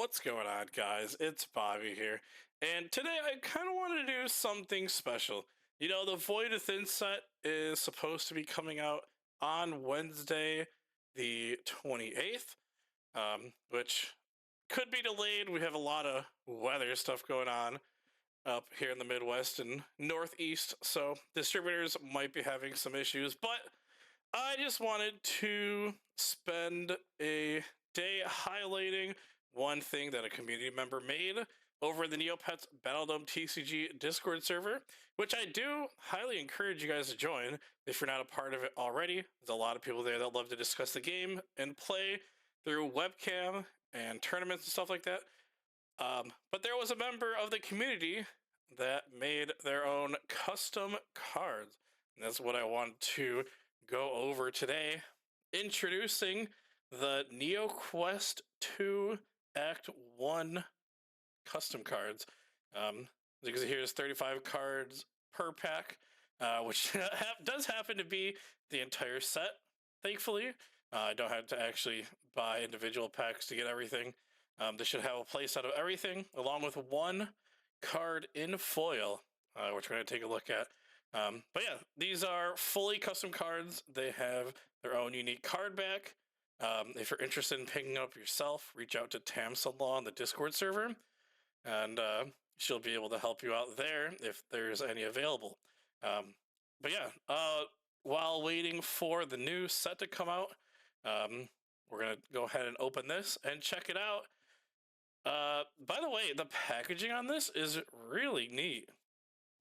What's going on, guys? It's Bobby here, and today I kind of want to do something special. You know, the Void Within set is supposed to be coming out on Wednesday, the 28th, which could be delayed. We have a lot of weather stuff going on up here in the Midwest and Northeast, so distributors might be having some issues, but I just wanted to spend a day highlighting one thing that a community member made over the Neopets Battledome TCG Discord server, which I do highly encourage you guys to join if you're not a part of it already. There's a lot of people there that love to discuss the game and play through webcam and tournaments and stuff like that. But there was a member of the community that made their own custom cards. And that's what I want to go over today. Introducing the Neoquest 2 Act 1 custom cards. As you can see here, there's 35 cards per pack, which does happen to be the entire set, thankfully. I don't have to actually buy individual packs to get everything. They should have a place out of everything, along with one card in foil, which we're going to take a look at. But yeah, these are fully custom cards. They have their own unique card back. If you're interested in picking up yourself, reach out to Tamsalaw on the Discord server, and she'll be able to help you out there if there's any available. But yeah, while waiting for the new set to come out, we're going to go ahead and open this and check it out. By the way, the packaging on this is really neat.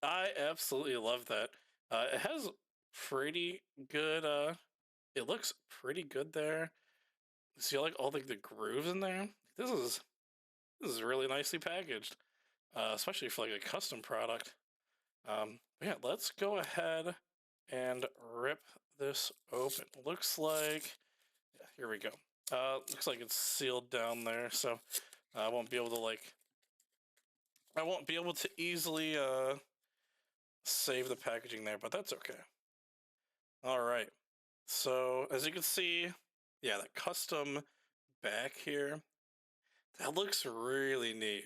I absolutely love that. It has pretty good, it looks pretty good there. See, like all the grooves in there. This is really nicely packaged, especially for like a custom product. Yeah, let's go ahead and rip this open. Looks like, yeah, here we go. Looks like it's sealed down there, so I won't be able to easily save the packaging there, but that's okay. All right. So as you can see, yeah, that custom back here, that looks really neat.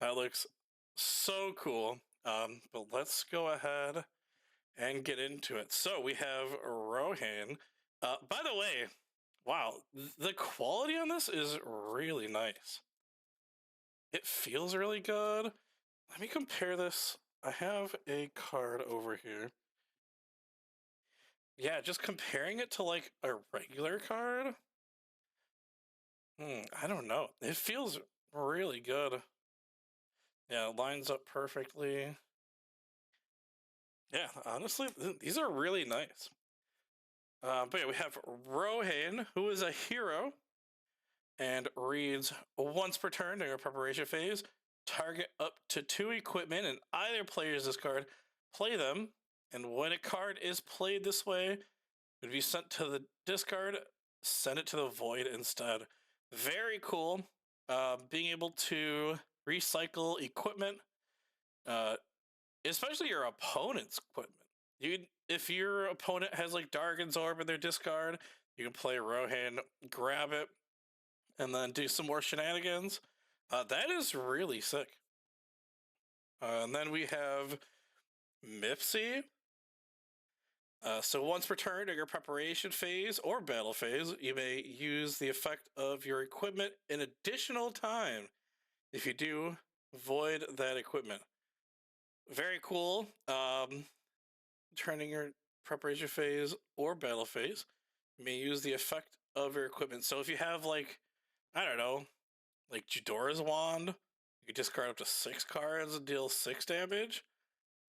That looks so cool. But let's go ahead and get into it. So we have Rohan. By the way, wow, the quality on this is really nice. It feels really good. Let me compare this. I have a card over here. Yeah, just comparing it to like a regular card. I don't know. It feels really good. Yeah, it lines up perfectly. Yeah, honestly, these are really nice. But yeah, we have Rohan, who is a hero, and reads once per turn during a preparation phase. Target up to 2 equipment, and either player uses this card, play them, and when a card is played this way, it would be sent to the discard, send it to the void instead. Very cool. Being able to recycle equipment, especially your opponent's equipment. If your opponent has like Dargon's Orb in their discard, you can play Rohan, grab it, and then do some more shenanigans. That is really sick. And then we have Mipsy. So once per turn during your preparation phase or battle phase, you may use the effect of your equipment an additional time. If you do, void that equipment. Very cool. Turning your preparation phase or battle phase, you may use the effect of your equipment. So if you have like, I don't know, like Judora's Wand, you can discard up to 6 cards and deal 6 damage.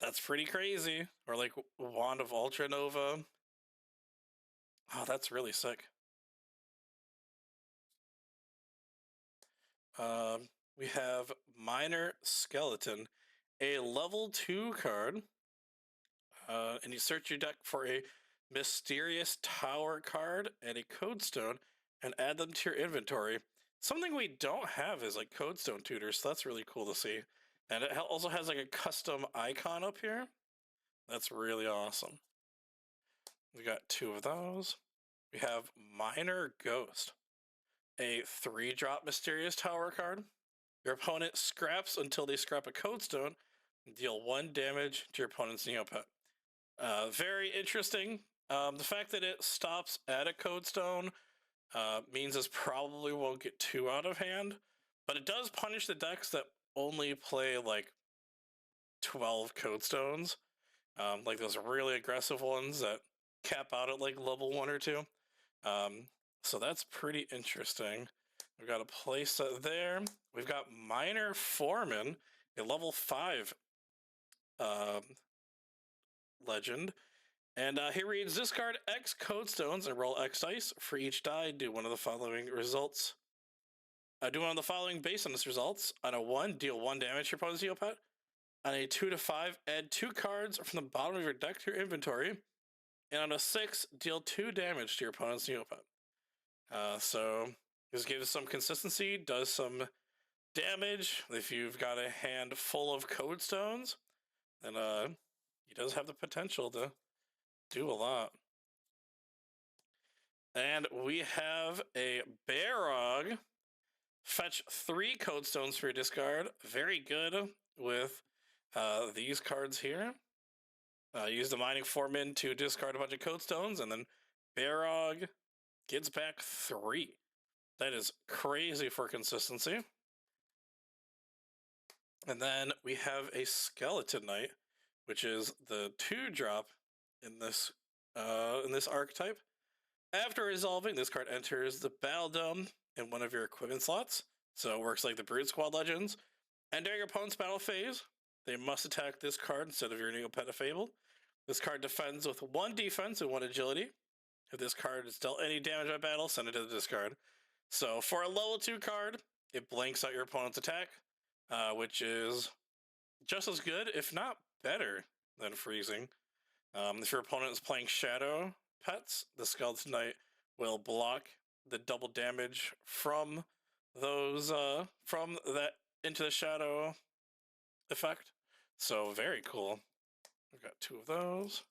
That's pretty crazy. Or like Wand of Ultra Nova. Oh, that's really sick. We have Minor Skeleton, a level 2 card. And you search your deck for a Mysterious Tower card and a Codestone and add them to your inventory. Something we don't have is like Codestone tutors, so that's really cool to see. And it also has like a custom icon up here. That's really awesome. We got 2 of those. We have Minor Ghost. a 3-drop Mysterious Tower card. Your opponent scraps until they scrap a Code Stone, and deal 1 damage to your opponent's Neopet. Very interesting. The fact that it stops at a Code Stone means this probably won't get too out of hand, but it does punish the decks that only play like 12 Code Stones, like those really aggressive ones that cap out at like level 1 or 2. So that's pretty interesting. We've got a playset there. We've got Minor Foreman, a level 5 legend. And he reads, discard X Code Stones and roll X dice. For each die, do one of the following results. Do one of the following based on this results. On a 1, deal 1 damage to your opponent's Neopet. On a 2 to 5, add 2 cards from the bottom of your deck to your inventory. And on a 6, deal 2 damage to your opponent's Neopet. So this gives some consistency, does some damage. If you've got a hand full of Code Stones, then he does have the potential to do a lot. And we have a Barog. Fetch 3 Code Stones for your discard. Very good with these cards here. Use the Mining Foreman to discard a bunch of Code Stones, and then Barog gets back 3. That is crazy for consistency. And then we have a Skeleton Knight, which is the 2-drop in this archetype. After resolving, this card enters the Battle Dome in one of your equipment slots. So it works like the Brood Squad Legends. And during your opponent's battle phase, they must attack this card instead of your Neopet of Fable. This card defends with 1 defense and 1 agility. If this card is dealt any damage by battle, send it to the discard. So for a level 2 card, it blanks out your opponent's attack, which is just as good, if not better, than freezing. If your opponent is playing Shadow Pets, the Skeleton Knight will block the double damage from those from that into the shadow effect. So very cool. We've got 2 of those.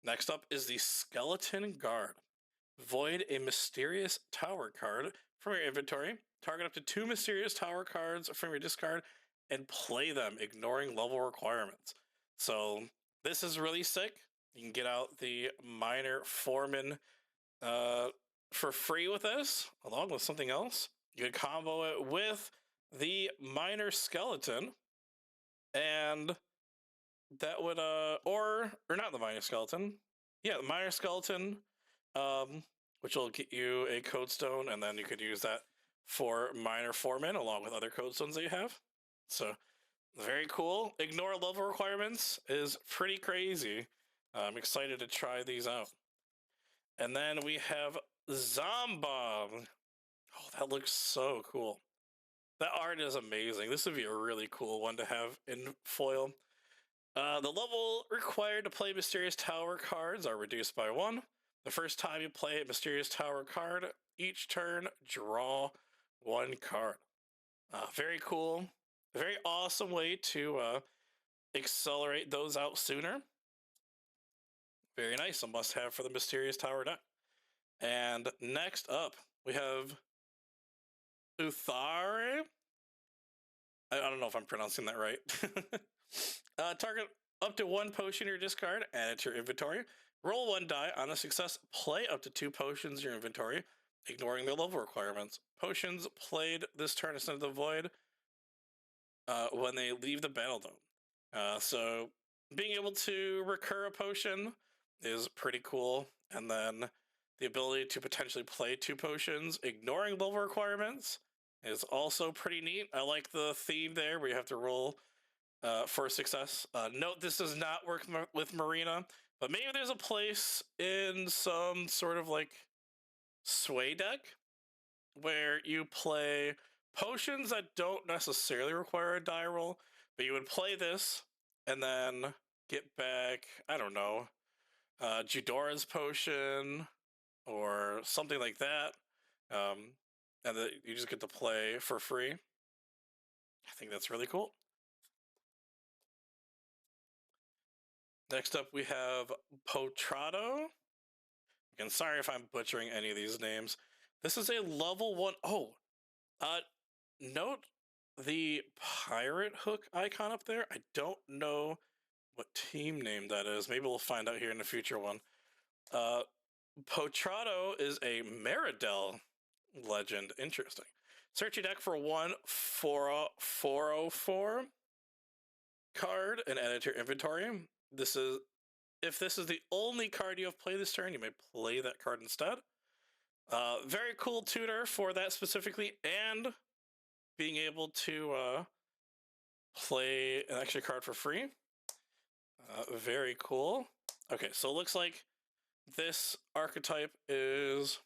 Next up is the Skeleton Guard. Void a Mysterious Tower card from your inventory. Target up to 2 Mysterious Tower cards from your discard and play them, ignoring level requirements. So this is really sick. You can get out the Minor Foreman for free with this, along with something else. You could combo it with the Minor Skeleton, and that would or not the Minor Skeleton. Yeah, the Minor Skeleton, which will get you a Code Stone, and then you could use that for Minor Foreman along with other Code Stones that you have. So very cool. Ignore level requirements is pretty crazy. I'm excited to try these out. And then we have Zombob. Oh, that looks so cool. That art is amazing. This would be a really cool one to have in foil. The level required to play Mysterious Tower cards are reduced by 1. The first time you play a Mysterious Tower card, each turn, draw 1 card. Very cool. A very awesome way to accelerate those out sooner. Very nice. A must-have for the Mysterious Tower deck. And next up, we have Uthare. I don't know if I'm pronouncing that right. Target up to 1 potion in your discard, add it to your inventory. Roll 1 die. On a success, play up to 2 potions in your inventory, ignoring their level requirements. Potions played this turn instead of the void when they leave the battle dome. So being able to recur a potion is pretty cool. And then the ability to potentially play 2 potions, ignoring level requirements, is also pretty neat. I like the theme there where you have to roll for success. Note this does not work with Marina, but maybe there's a place in some sort of like sway deck where you play potions that don't necessarily require a die roll, but you would play this and then get back, I don't know, Judora's potion or something like that, and that you just get to play for free. I think that's really cool. Next up, we have Potrado. Again, sorry if I'm butchering any of these names. This is a level 1. Oh, uh, note the pirate hook icon up there. I don't know what team name that is. Maybe we'll find out here in the future one. Potrado is a Meridel legend. Interesting. Search your deck for 404 card and add it to your inventory. This is if this is the only card you have played this turn, you may play that card instead. Very cool tutor for that specifically, and being able to play an extra card for free. Very cool. Okay, so it looks like this archetype is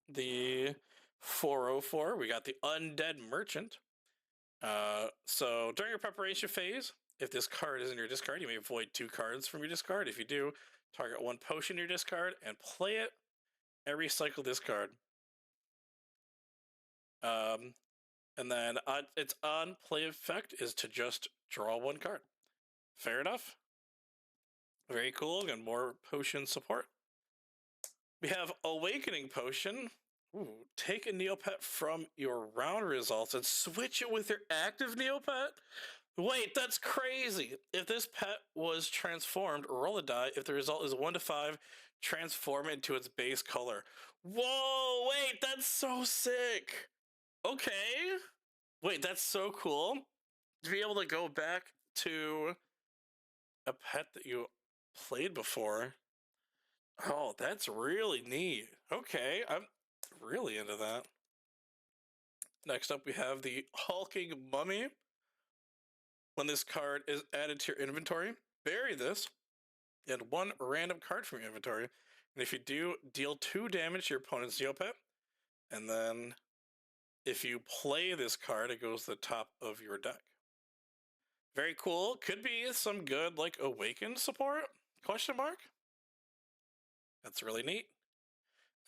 the 404. We got the Undead Merchant. So during your preparation phase, if this card is in your discard, you may void 2 cards from your discard. If you do, target 1 potion in your discard and play it and recycle this card. And then its on play effect is to just draw 1 card. Fair enough. Very cool. And more potion support. We have Awakening Potion. Ooh, take a Neopet from your round results and switch it with your active Neopet. Wait, that's crazy. If this pet was transformed, roll a die. If the result is 1 to 5, transform it into its base color. Whoa, wait, that's so sick. Okay. Wait, that's so cool. To be able to go back to a pet that you played before. Oh, that's really neat. Okay, I'm really into that. Next up, we have the Hulking Mummy. When this card is added to your inventory, bury this and 1 random card from your inventory. And if you do, deal 2 damage to your opponent's Neopet. And then if you play this card, it goes to the top of your deck. Very cool. Could be some good, like, Awakened support? Question mark? That's really neat.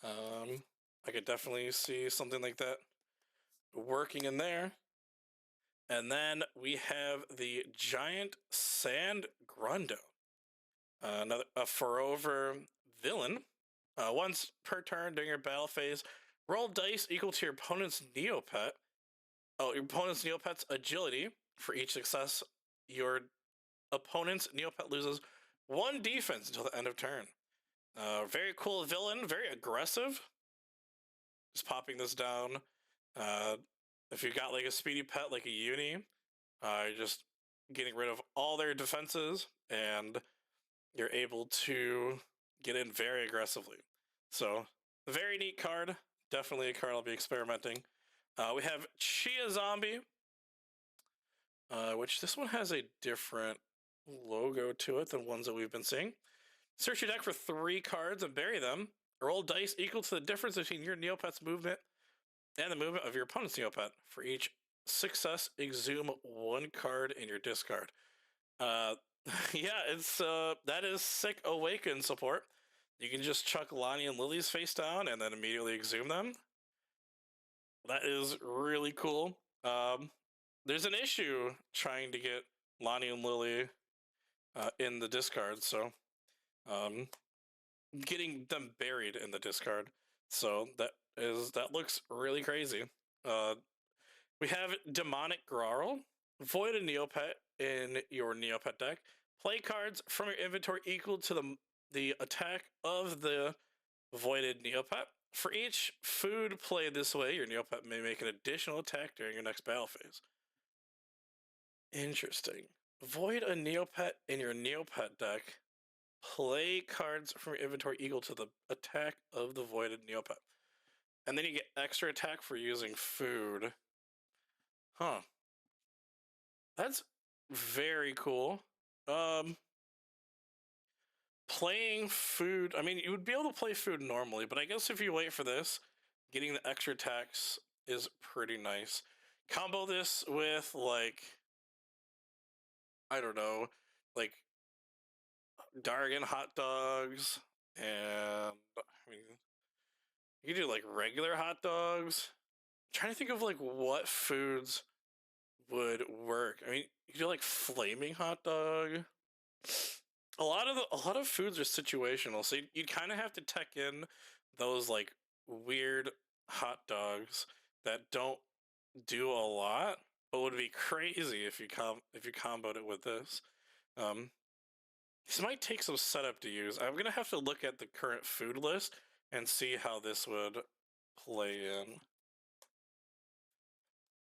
I could definitely see something like that working in there. And then we have the Giant Sand Grundo. Another a forever villain. Once per turn during your battle phase, roll dice equal to your opponent's Neopet. Oh, your opponent's Neopet's agility. For each success, your opponent's Neopet loses 1 defense until the end of turn. Very cool villain, very aggressive. Just popping this down. If you got like a speedy pet like a Uni, you're just getting rid of all their defenses and you're able to get in very aggressively. So, very neat card. Definitely a card I'll be experimenting. We have Chia Zombie, which this one has a different logo to it than ones that we've been seeing. Search your deck for 3 cards and bury them. Roll dice equal to the difference between your Neopet's movement and the movement of your opponent's Neopet. For each success, exhume 1 card in your discard. Yeah, it's that is sick Awaken support. You can just chuck Lonnie and Lily's face down and then immediately exhume them. That is really cool. There's an issue trying to get Lonnie and Lily in the discard, so getting them buried in the discard. So that looks really crazy. We have Demonic Grarl. Void a Neopet in your Neopet deck. Play cards from your inventory equal to the attack of the voided Neopet. For each food played this way, your Neopet may make an additional attack during your next battle phase. Interesting. Void a Neopet in your Neopet deck. Play cards from your inventory equal to the attack of the voided Neopet. And then you get extra attack for using food. Huh. That's very cool. Playing food, I mean, you would be able to play food normally, but I guess if you wait for this, getting the extra attacks is pretty nice. Combo this with, like, I don't know, like, Dargan hot dogs, and, I mean, you can do, like, regular hot dogs. I'm trying to think of, like, what foods would work. I mean, you could do, like, flaming hot dog. A lot of foods are situational, so you'd kind of have to tech in those like weird hot dogs that don't do a lot, but would be crazy if you comboed it with this. Um, this might take some setup to use. I'm gonna have to look at the current food list and see how this would play in.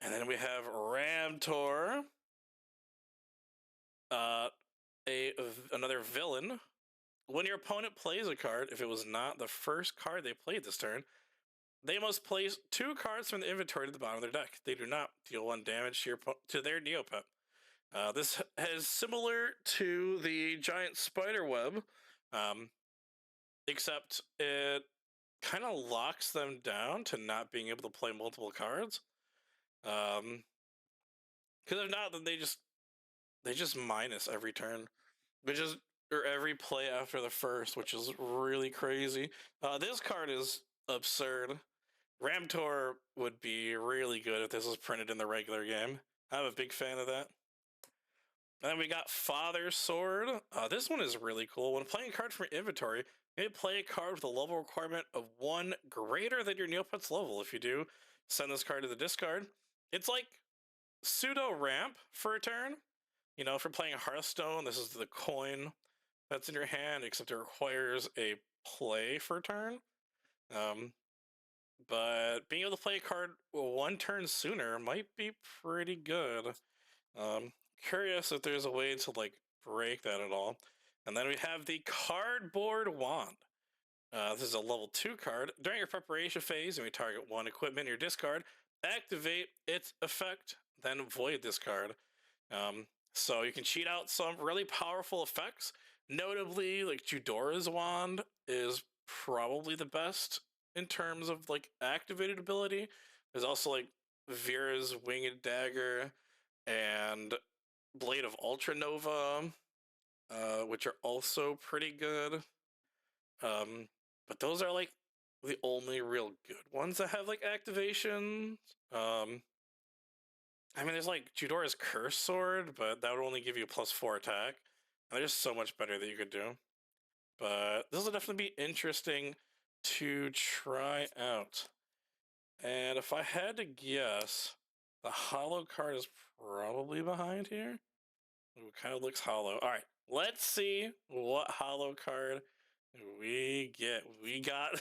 And then we have Ramtor, uh, another villain. When your opponent plays a card, if it was not the first card they played this turn, they must place 2 cards from the inventory to the bottom of their deck. They do not deal 1 damage to their Neopet. This is similar to the giant spider web, except it kind of locks them down to not being able to play multiple cards. Because if not, then they just minus every turn, which is or every play after the first, which is really crazy. This card is absurd. Ramtor would be really good if this was printed in the regular game. I'm a big fan of that. And then we got Father Sword. This one is really cool. When playing a card from your inventory, you may play a card with a level requirement of 1 greater than your Neopet's level. If you do, send this card to the discard. It's like pseudo ramp for a turn. You know, if you're playing Hearthstone, this is the coin that's in your hand, except it requires a play for a turn. But being able to play a card 1 turn sooner might be pretty good. Curious if there's a way to like break that at all. And then we have the Cardboard Wand. This is a level 2 card. During your preparation phase, when you target 1 equipment in your discard, activate its effect, then void this card. So you can cheat out some really powerful effects. Notably, like Judora's Wand is probably the best in terms of like activated ability. There's also like Vera's Winged Dagger and Blade of Ultranova, which are also pretty good. But those are like the only real good ones that have like activations. I mean, there's like Judora's Curse Sword, but that would only give you a +4 attack. And there's so much better that you could do. But this will definitely be interesting to try out. And if I had to guess, the hollow card is probably behind here. It kind of looks hollow. All right, let's see what hollow card we get. We got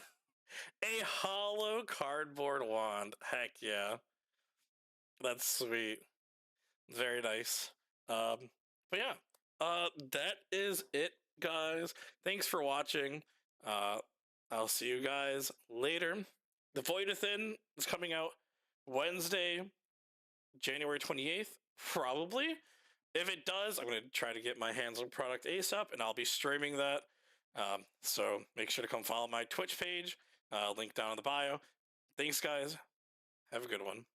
a hollow cardboard wand. Heck yeah. That's sweet. Very nice. But yeah, that is it, guys. Thanks for watching. I'll see you guys later. The Voidathin is coming out Wednesday, January 28th, probably. If it does, I'm going to try to get my hands on product ASAP, and I'll be streaming that. So make sure to come follow my Twitch page, link down in the bio. Thanks, guys. Have a good one.